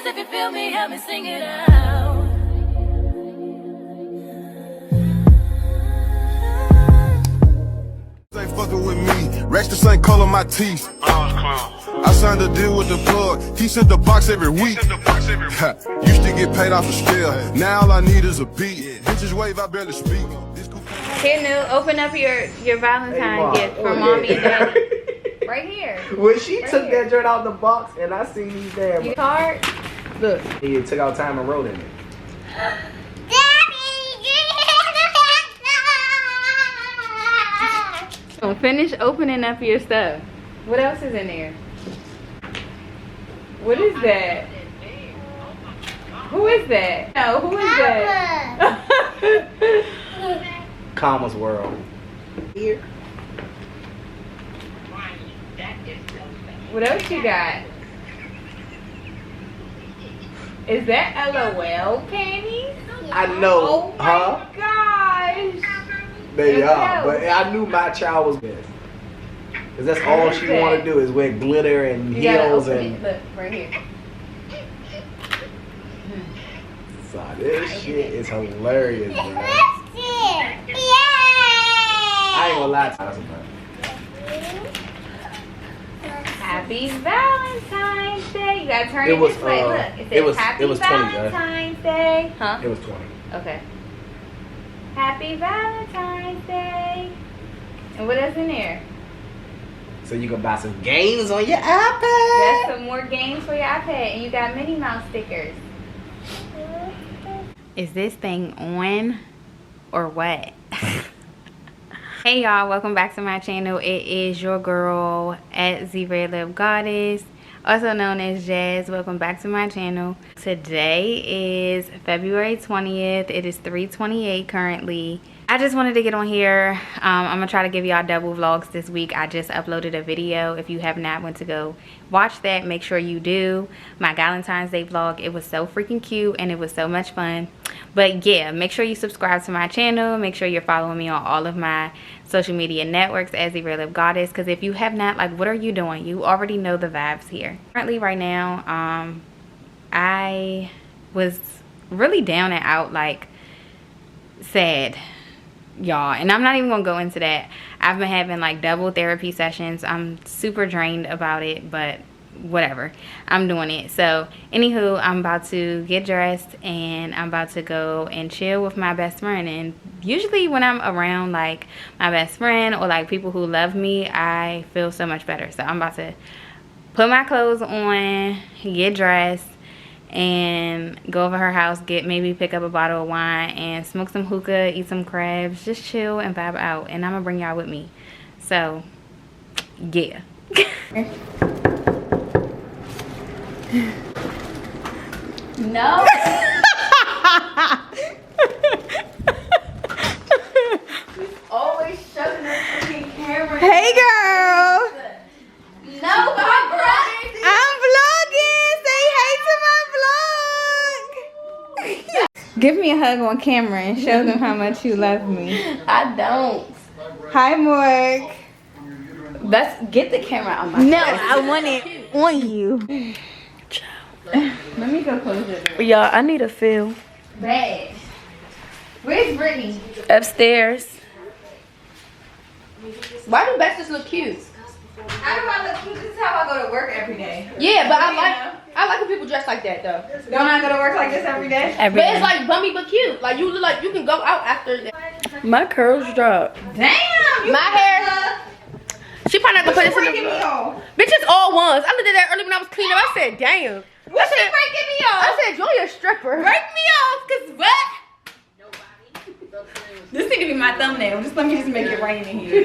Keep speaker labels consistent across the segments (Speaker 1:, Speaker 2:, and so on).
Speaker 1: Please, if you feel me, help me sing it out.
Speaker 2: They fucking with me. Rex the same color my teeth. I signed a deal with the plug. He sent the box every week. Used to get paid off the scale. Now all I need is a beat. Bitches wave, I barely speak.
Speaker 3: Here, New, open up your Valentine gift for mommy and daddy. Right here.
Speaker 4: When she
Speaker 3: Right
Speaker 4: took
Speaker 3: here.
Speaker 4: that joint out the box and I seen these damn.
Speaker 3: You card?
Speaker 4: Look, he took out time and wrote in it.
Speaker 3: Finish opening up your stuff. What else is in there? What is that? Who is that? No, who is that?
Speaker 4: Commas world. Here.
Speaker 3: What else you got? Is that LOL candy?
Speaker 4: I know.
Speaker 3: Oh my gosh.
Speaker 4: They
Speaker 3: What
Speaker 4: are,
Speaker 3: else?
Speaker 4: but I knew my child was best. Cause that's all
Speaker 3: What is
Speaker 4: she
Speaker 3: that?
Speaker 4: want to do is wear glitter and
Speaker 3: You gotta
Speaker 4: heels
Speaker 3: open
Speaker 4: and.
Speaker 3: it. Look, right here.
Speaker 4: Son, this shit is hilarious, man. I ain't gonna lie to you.
Speaker 3: Happy Valentine's Day. You gotta turn
Speaker 4: It
Speaker 3: it
Speaker 4: was,
Speaker 3: this way. Look, it says
Speaker 4: it was-
Speaker 3: Happy
Speaker 4: it was 20, guys.
Speaker 3: Valentine's Day. Huh?
Speaker 4: It was 20.
Speaker 3: Okay. Happy Valentine's Day. And what else in there?
Speaker 4: So you can buy some games on your
Speaker 3: That's
Speaker 4: iPad.
Speaker 3: some more games for your iPad. And you got Minnie Mouse stickers. Is this thing on or what? Hey y'all, welcome back to my channel. It is your girl at the Red Lip Goddess, also known as Jazz. Welcome back to my channel. Today is February 20th. It is 3:28 currently. I just wanted to get on here. I'm gonna try to give y'all double vlogs this week. I just uploaded a video. If you have not went to go watch that, make sure you do. My Valentine's Day vlog, it was so freaking cute and it was so much fun. But yeah, make sure you subscribe to my channel. Make sure you're following me on all of my social media networks as the Red Lip Goddess, because if you have not, like, what are you doing? You already know the vibes here. Currently right now, I was really down and out, like sad, y'all, and I'm not even gonna go into that. I've been having like double therapy sessions. I'm super drained about it, but whatever, I'm doing it. So anywho, I'm about to get dressed and I'm about to go and chill with my best friend. And usually when I'm around like my best friend or like people who love me, I feel so much better. So I'm about to put my clothes on, get dressed, and go over her house, maybe pick up a bottle of wine and smoke some hookah, eat some crabs, just chill and vibe out. And I'm gonna bring y'all with me. So yeah. No. She's always shoving her freaking camera.
Speaker 5: Hey girl,
Speaker 3: No, my brother.
Speaker 5: I'm vlogging. Say hey to my vlog. Give me a hug on camera and show them how much you love me.
Speaker 3: I don't.
Speaker 5: Hi, Morg.
Speaker 3: Let's get the camera on my
Speaker 5: No, I want it on you.
Speaker 3: Let me go close it.
Speaker 6: Y'all, I need a feel.
Speaker 3: Bad. Where's Brittany?
Speaker 6: Upstairs.
Speaker 3: Why do Besties look cute?
Speaker 5: How do I look cute? This is how I go to work every day.
Speaker 3: Yeah, but I like when people dress like that though.
Speaker 5: Don't I go to work like this every day?
Speaker 3: But it's like bummy but cute. Like you look like you can go out after that.
Speaker 6: My curls dropped.
Speaker 5: Damn!
Speaker 3: My hair. She probably not gonna put this in
Speaker 5: Breaking me
Speaker 3: the
Speaker 5: off.
Speaker 3: bitches all ones. I looked at that earlier when I was cleaning up. I said, damn.
Speaker 5: What's she breaking me off?
Speaker 3: I said, you're a stripper.
Speaker 5: Break me off, cause what? This need to be my thumbnail. Just let me just make it rain in here.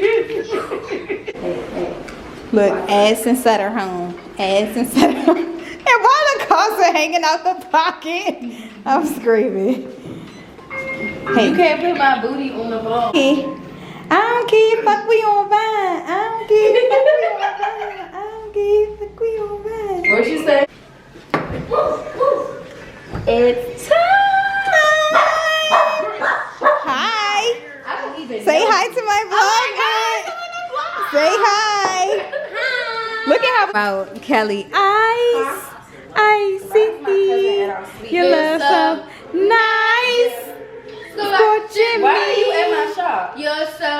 Speaker 5: Look, ass and set her home. Ass and set her home. And why the cars are hanging out the pocket? I'm screaming. Hey,
Speaker 3: You can't put my booty on the ball.
Speaker 5: hey. I don't care, fuck we on Vine. I don't care, fuck we on Vine. I don't care, fuck we on Vine.
Speaker 3: What'd she say? It's time.
Speaker 5: Hi.
Speaker 3: I don't even
Speaker 5: Say
Speaker 3: know.
Speaker 5: hi to my vlog. Say hi. Look at how about Kelly. Ice. Ice. You look so nice. Scorching
Speaker 6: Why are you
Speaker 5: me.
Speaker 6: at my shop?
Speaker 3: You're so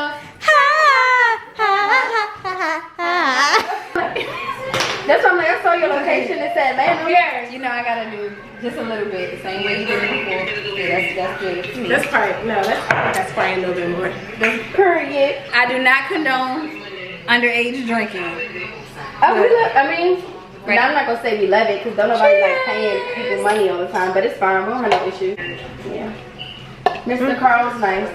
Speaker 6: That's why I'm like, I saw your location. It said Atlanta.
Speaker 3: yeah. You know I gotta do just a little bit the same way you did it before. Yeah, that's good to me.
Speaker 6: That's probably, no, that's probably a little bit more.
Speaker 3: Period. I do not condone underage drinking.
Speaker 6: I'm not gonna say we love it because don't nobody like paying people money all the time, but it's fine. We don't have no issue. Yeah. Mr. Carl's nice.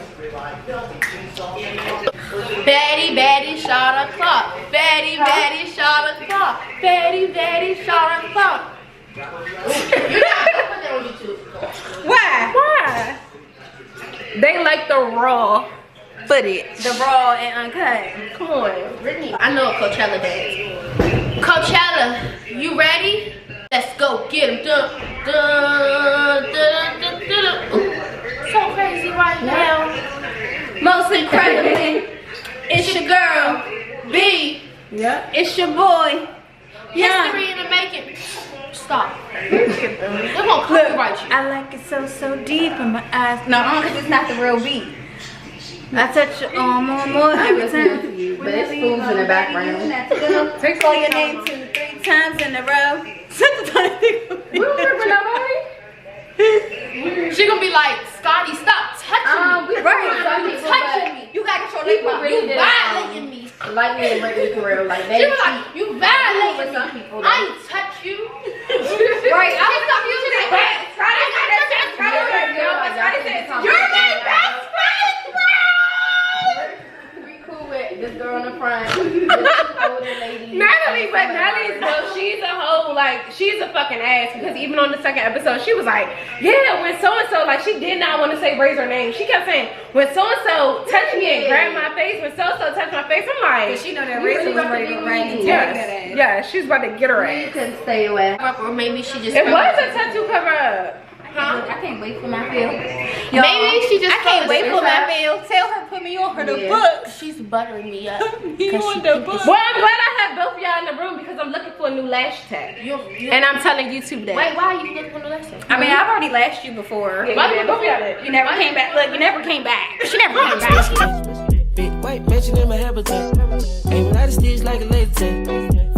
Speaker 3: Betty, shot o'clock. Betty, shot o'clock. Betty, shot o'clock. Why?
Speaker 6: They like the raw footage.
Speaker 3: The raw and uncut.
Speaker 6: Come on, Brittany.
Speaker 3: I know a Coachella dance. Coachella, you ready? Let's go get him. So crazy right now. Most incredibly, it's your girl, B.
Speaker 6: Yeah.
Speaker 3: It's your boy. History in the making. Stop. They're gonna copyright you. I like it so deep in my eyes. No, because it's not the real beat. I touch your arm more every time.
Speaker 6: But it's fools in the background.
Speaker 3: Call your name 2-3 times in a row.
Speaker 6: We don't work with nobody.
Speaker 3: She gonna be like, Scotty, stop touching me.
Speaker 6: Right.
Speaker 3: Touching me. You gotta show me
Speaker 6: really
Speaker 3: you violating me.
Speaker 6: Like me and Brittany for real. Like, they
Speaker 3: She was like, you violating
Speaker 6: some
Speaker 3: me.
Speaker 6: people.
Speaker 3: I ain't touch you. Right. I was confused. She's like, what? Scotty, you're my best friend, bro.
Speaker 6: We cool with this girl in the front. This older lady.
Speaker 7: Natalie, but Natalie's though, she's a whole, like, she's a fucking ass because even on the second episode, she was like, yeah, when so-and-so, like, she did not want to say raise her name. She kept saying, when so-and-so touched me and grabbed my face, when so-and-so touched my face, I'm like,
Speaker 3: She know that Razor was ready to bring it.
Speaker 7: yeah, she's about to get her
Speaker 6: You
Speaker 7: ass.
Speaker 6: couldn't stay away.
Speaker 3: Or maybe she just.
Speaker 7: It was a tattoo cover up.
Speaker 3: Huh? I can't wait for my feel.
Speaker 6: Maybe she just.
Speaker 3: I can't wait for my feel. Tell her put me on her the
Speaker 6: Yeah.
Speaker 3: book. She's buttering me up.
Speaker 5: You want the book?
Speaker 7: Well, I'm glad I have both of y'all in the room because I'm looking for a new lash tag. And I'm telling YouTube that.
Speaker 3: Wait, why are you looking for the lesson?
Speaker 5: I mean, I've already lashed you before.
Speaker 7: Yeah, you did. Both of y'all did.
Speaker 5: You never came back. Look, you never came back. She never came back.
Speaker 8: Big white mansion in my habitat. Aiming out of stitch like a laser tag.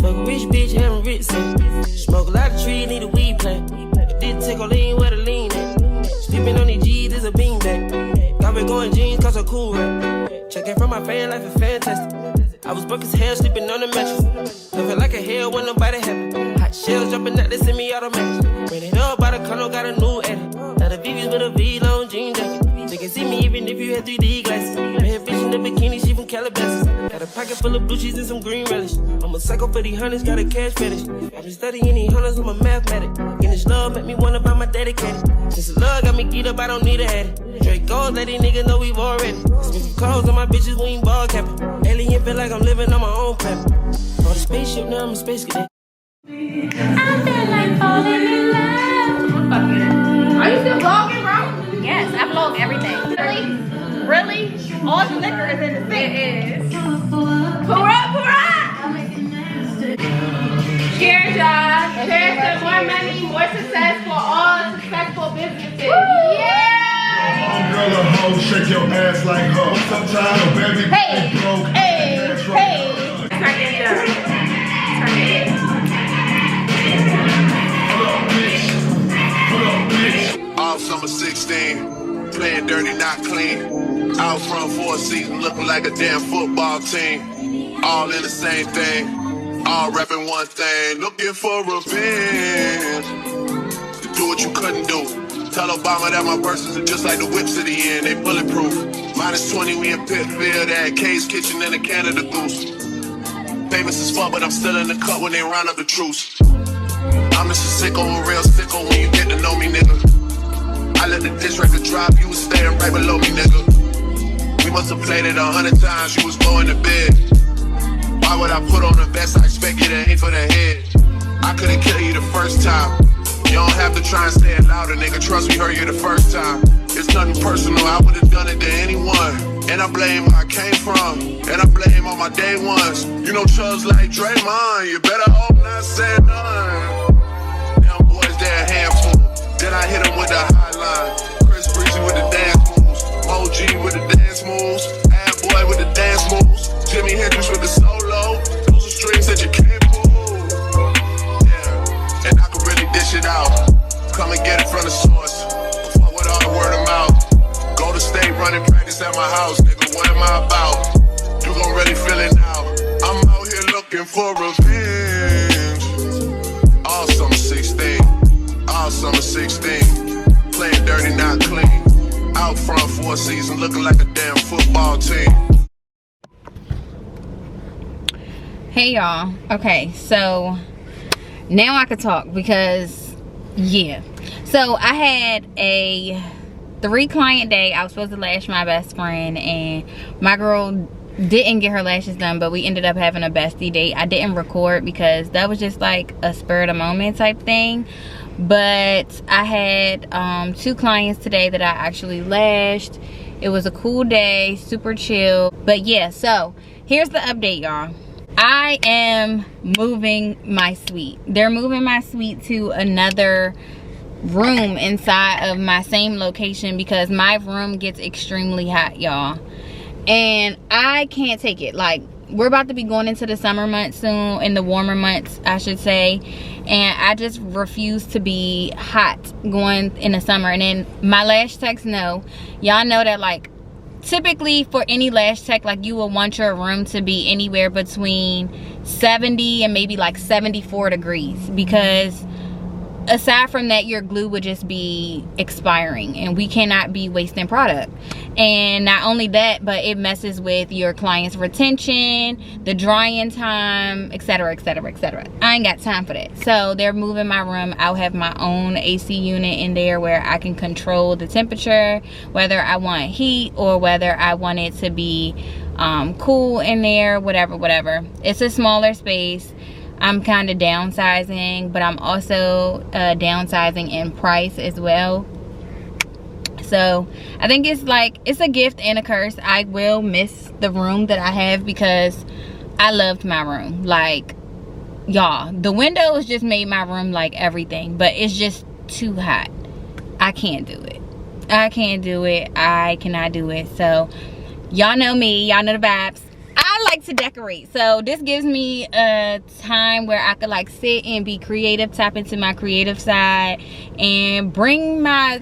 Speaker 8: Fuck a rich bitch, having rich set. Smoke a lot of trees, need a weed plant. Did take a lean where the lean at. Sleeping on these G's is a beanbag. Got me going jeans cause I'm cool rap. Checking from my fan life is fantastic. I was broke as hell sleeping on the mattress. Felt like a hell when nobody happy. Hot shells jumping out, they send me automatic. Ran it up by the condo, got a new edit. Now the VV's with a V-long jean jacket. They can see me even if you had 3D glasses. Red bitch in the bikini, she from Calabasas. Got a pocket full of blue cheese and some green relish. I'm a psycho for these hunters, got a cash fetish. I've been studying these hunters, I'm a mathematic. And this love make me wanna buy my dedicated. Since the love got me geeked up, I don't need a head. Drake gold, let these niggas know we've already. Spend some clothes on my bitches, we ain't ball capping. Alien feel like I'm living on my own planet. On the spaceship, now I'm a space cadet.
Speaker 3: I feel like falling in love.
Speaker 6: Are you still vlogging, bro?
Speaker 5: Yes, I vlog everything. Really? All the liquor is in the thing.
Speaker 3: It is.
Speaker 5: Pour up.
Speaker 3: Cheers, y'all. Cheers to more money, more success for all successful businesses. Yeah!
Speaker 2: Girl, a hoe, shake your ass like her. Sometimes a baby broke. That's right.
Speaker 7: Turn it up.
Speaker 2: Hold up, bitch. All summer 16, playing dirty, not clean. Out front for a season, looking like a damn football team. All in the same thing, all rapping one thing. Looking for revenge. To do what you couldn't do. Tell Obama that my verses are just like the whips at the end, they bulletproof. -20, we in Pittsfield, at K's Kitchen and a Canada Goose. Famous as fuck, but I'm still in the cut when they round up the truce. I'm just a sicko, a real sicko when you get to know me, nigga. I let the disc record drop, you was staying right below me, nigga. We must have played it 100 times, you was going to bed. Why would I put on the vest? I expect you to aim for the head. I couldn't kill you the first time. You don't have to try and say it louder, nigga. Trust me, heard you the first time. It's nothing personal, I would've done it to anyone. And I blame where I came from, and I blame all my day ones. You know Chubbs like Draymond, you better hope not say none. Them boys, they're a handful. Hendrix with the solo. Those are strings that you can't pull. Yeah, and I can really dish it out. Come and get it from the source. Fuck with all the word of mouth. Go to state, running practice at my house, nigga. What am I about? You gon' really feel it now. I'm out here looking for revenge. All summer 16, all summer 16. Playing dirty, not clean. Out front for a season, looking like a damn football team.
Speaker 3: Hey y'all. Okay, so now I could talk because yeah. So I had a 3-client day. I was supposed to lash my best friend, and my girl didn't get her lashes done, but we ended up having a bestie date. I didn't record because that was just like a spur of the moment type thing. But I had 2 clients today that I actually lashed. It was a cool day, super chill. But yeah, so here's the update, y'all. I am moving my suite. They're moving my suite to another room inside of my same location because my room gets extremely hot, y'all, and I can't take it. Like, we're about to be going into the summer months soon, in the warmer months I should say, and I just refuse to be hot going in the summer. And then my lash techs know, y'all know that like typically for any lash tech, like you will want your room to be anywhere between 70 and maybe like 74 degrees, because aside from that, your glue would just be expiring and we cannot be wasting product. And not only that, but it messes with your client's retention, the drying time, etc, etc, etc. I ain't got time for that. So they're moving my room. I'll have my own AC unit in there where I can control the temperature, whether I want heat or whether I want it to be cool in there, whatever. It's a smaller space. I'm kind of downsizing, but I'm also downsizing in price as well. So I think it's like, it's a gift and a curse. I will miss the room that I have because I loved my room. Like, y'all, the windows just made my room like everything, but it's just too hot. I can't do it. I can't do it. I cannot do it. So y'all know me, y'all know the vibes. I like to decorate, so this gives me a time where I could like sit and be creative, tap into my creative side and bring my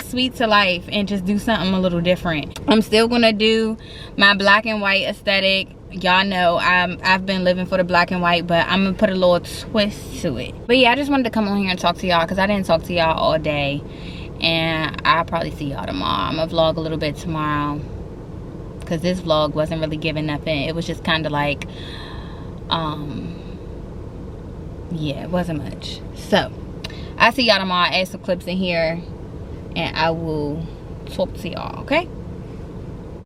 Speaker 3: suite to life and just do something a little different. I'm still gonna do my black and white aesthetic. Y'all know I've been living for the black and white, but I'm gonna put a little twist to it. But yeah, I just wanted to come on here and talk to y'all because I didn't talk to y'all all day, and I'll probably see y'all tomorrow. I'm gonna vlog a little bit tomorrow because this vlog wasn't really giving nothing. It was just kind of like yeah, it wasn't much. So I'll see y'all tomorrow. I add some clips in here and I will talk to y'all, okay?